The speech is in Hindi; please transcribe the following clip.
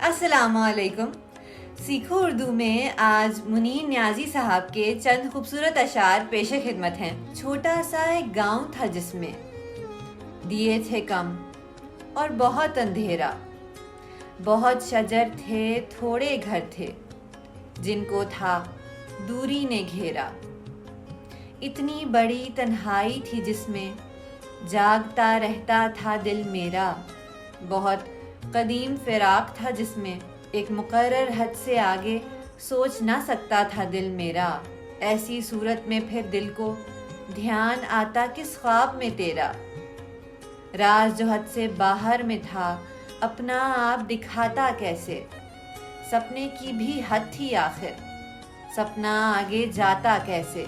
अस्सलामुअलैकुम। सीखो उर्दू में आज मुनीर न्याजी साहब के चंद खूबसूरत अशार पेश खिदमत हैं। छोटा सा एक गांव था जिसमें दिए थे कम और बहुत अंधेरा, बहुत शजर थे, थोड़े घर थे, जिनको था दूरी ने घेरा। इतनी बड़ी तन्हाई थी जिसमें जागता रहता था दिल मेरा। बहुत कदीम फिराक था जिसमें एक मुकर्रर हद से आगे सोच ना सकता था दिल मेरा। ऐसी सूरत में फिर दिल को ध्यान आता किस ख्वाब में तेरा। राज जो हद से बाहर में था अपना आप दिखाता कैसे। सपने की भी हद थी आखिर, सपना आगे जाता कैसे।